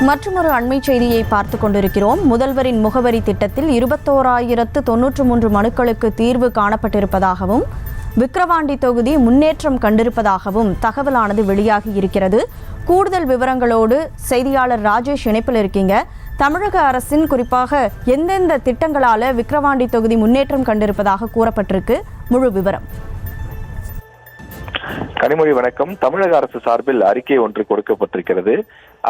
மற்றொரு அண்மை செய்தியை பார்த்துக் கொண்டிருக்கிறோம். முதல்வரின் முகவரி திட்டத்தில் 21,093 மனுக்களுக்கு தீர்வு காணப்பட்டிருப்பதாகவும் விக்கிரவாண்டி தொகுதி முன்னேற்றம் கண்டிருப்பதாகவும் தகவலானது வெளியாகி இருக்கிறது. கூடுதல் விவரங்களோடு செய்தியாளர் ராஜேஷ் இணைப்பில் இருக்கீங்க. தமிழக அரசின் குறிப்பாக எந்தெந்த திட்டங்களால விக்கிரவாண்டி தொகுதி முன்னேற்றம் கண்டிருப்பதாக கூறப்பட்டிருக்கு, முழு விவரம். கனிமொழி வணக்கம். தமிழக அரசு சார்பில் அறிக்கை ஒன்று கொடுக்கப்பட்டிருக்கிறது.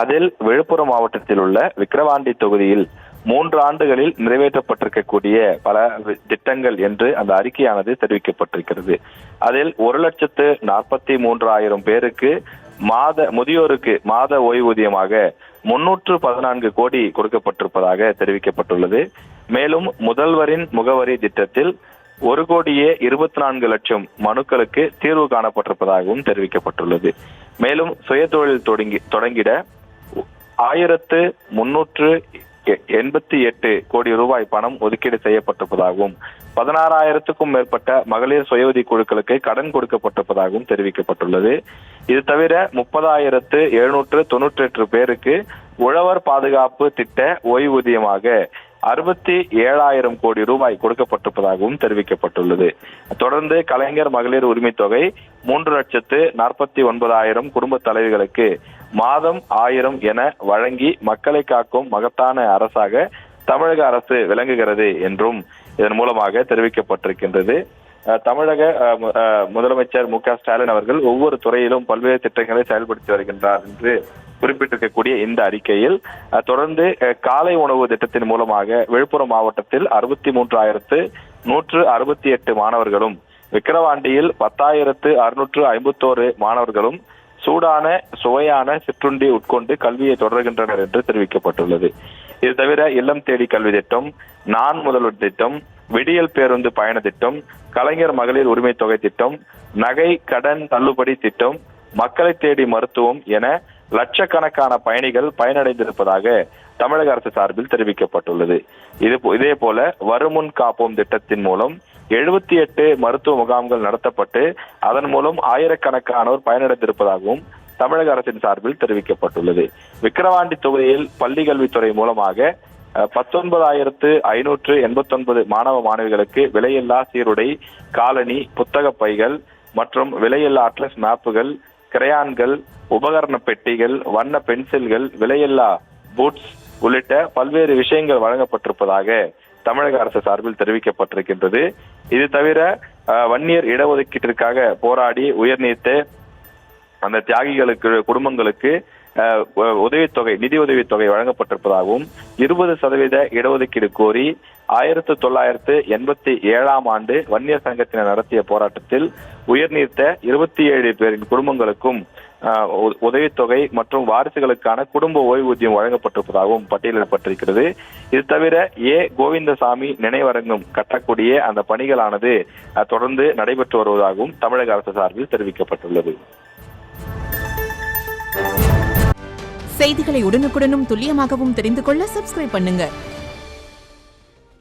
அதில் விழுப்புரம் மாவட்டத்தில் உள்ள விக்கிரவாண்டி தொகுதியில் 3 ஆண்டுகளில் நிறைவேற்றப்பட்டிருக்கக்கூடிய பல திட்டங்கள் என்று அந்த அறிக்கையானது தெரிவிக்கப்பட்டிருக்கிறது. அதில் 1,43,000 பேருக்கு முதியோருக்கு மாத ஓய்வூதியமாக 314 கோடி கொடுக்கப்பட்டிருப்பதாக தெரிவிக்கப்பட்டுள்ளது. மேலும் முதல்வரின் முகவரி திட்டத்தில் 1,24,00,000 மனுக்களுக்கு தீர்வு காணப்பட்டிருப்பதாகவும் தெரிவிக்கப்பட்டுள்ளது. மேலும் சுயதொழில் தொடங்கிட 1,388 கோடி ரூபாய் பணம் ஒதுக்கீடு செய்யப்பட்டிருப்பதாகவும் 16,000க்கும் மேற்பட்ட மகளிர் சுய உதவி குழுக்களுக்கு கடன் கொடுக்கப்பட்டிருப்பதாகவும் தெரிவிக்கப்பட்டுள்ளது. இது தவிர 30,798 பேருக்கு உழவர் பாதுகாப்பு திட்ட ஓய்வூதியமாக 67,000 கோடி ரூபாய் கொடுக்கப்பட்டிருப்பதாகவும் தெரிவிக்கப்பட்டுள்ளது. தொடர்ந்து கலைஞர் மகளிர் உரிமை தொகை 3,49,000 குடும்ப தலைவிகளுக்கு மாதம் 1000 என வழங்கி மக்களை காக்கும் மகத்தான அரசாக தமிழக அரசு விளங்குகிறது என்றும் இதன் மூலமாக தெரிவிக்கப்பட்டிருக்கின்றது. தமிழக முதலமைச்சர் மு.க.ஸ்டாலின் அவர்கள் ஒவ்வொரு துறையிலும் பல்வேறு திட்டங்களை செயல்படுத்தி வருகின்றார் என்று குறிப்பிட்டிருக்கக்கூடிய இந்த அறிக்கையில் தொடர்ந்து காலை உணவு திட்டத்தின் மூலமாக விழுப்புரம் மாவட்டத்தில் 63,168 மாணவர்களும், விக்கிரவாண்டியில் 10,651 மாணவர்களும் சூடான சுவையான சிற்றுண்டி உட்கொண்டு கல்வியை தொடர்கின்றனர் என்று தெரிவிக்கப்பட்டுள்ளது. இது தவிர இல்லம் தேடி கல்வி திட்டம், நான் முதல்வர் திட்டம், விடியல் பேருந்து பயண திட்டம், கலைஞர் மகளிர் உரிமை தொகை திட்டம், நகை கடன் தள்ளுபடி திட்டம், மக்களை தேடி மருத்துவம் என லட்சக்கணக்கான பயணிகள் பயனடைந்திருப்பதாக தமிழக அரசு சார்பில் தெரிவிக்கப்பட்டுள்ளது. இதே போல வருமுன் காப்போம் திட்டத்தின் மூலம் 78 மருத்துவ முகாம்கள் நடத்தப்பட்டு அதன் மூலம் ஆயிரக்கணக்கானோர் பயனடைந்திருப்பதாகவும் தமிழக அரசின் சார்பில் தெரிவிக்கப்பட்டுள்ளது. விக்கிரவாண்டி தொகுதியில் பள்ளி கல்வித்துறை மூலமாக 19,589 மாணவ மாணவிகளுக்கு விலையில்லா சீருடை, காலணி, புத்தக பைகள் மற்றும் விலையில்லா அட்லஸ் மேப்புகள், கிரையான்கள், உபகரண பெட்டிகள், வண்ண பென்சில்கள், விலையில்லா பூட்ஸ் உள்ளிட்ட பல்வேறு விஷயங்கள் வழங்கப்பட்டிருப்பதாக தமிழக அரசு சார்பில் தெரிவிக்கப்பட்டிருக்கின்றது. இது தவிர வன்னியர் இடஒதுக்கீட்டிற்காக போராடி உயர்நீத்த அந்த தியாகிகளுக்கு குடும்பங்களுக்கு உதவித்தொகை, நிதி உதவித்தொகை வழங்கப்பட்டிருப்பதாகவும் 20% இடஒதுக்கீடு கோரி 1987 ஆண்டு வன்னியர் சங்கத்தினர் நடத்திய போராட்டத்தில் உயிர்நீத்த 27 பேரின் குடும்பங்களுக்கும் உதவித்தொகை மற்றும் வாரிசுகளுக்கான குடும்ப ஓய்வூதியம் வழங்கப்பட்டிருப்பதாகவும் பட்டியலிடப்பட்டிருக்கிறது. இது தவிர கோவிந்தசாமி நினைவரங்கம் கட்டக்கூடிய அந்த பணிகளானது தொடர்ந்து நடைபெற்று வருவதாகவும் தமிழக அரசு சார்பில் தெரிவிக்கப்பட்டுள்ளது. செய்திகளை உடனுக்குடனும் துல்லியமாகவும் தெரிந்து கொள்ள சப்ஸ்கிரைப் பண்ணுங்க.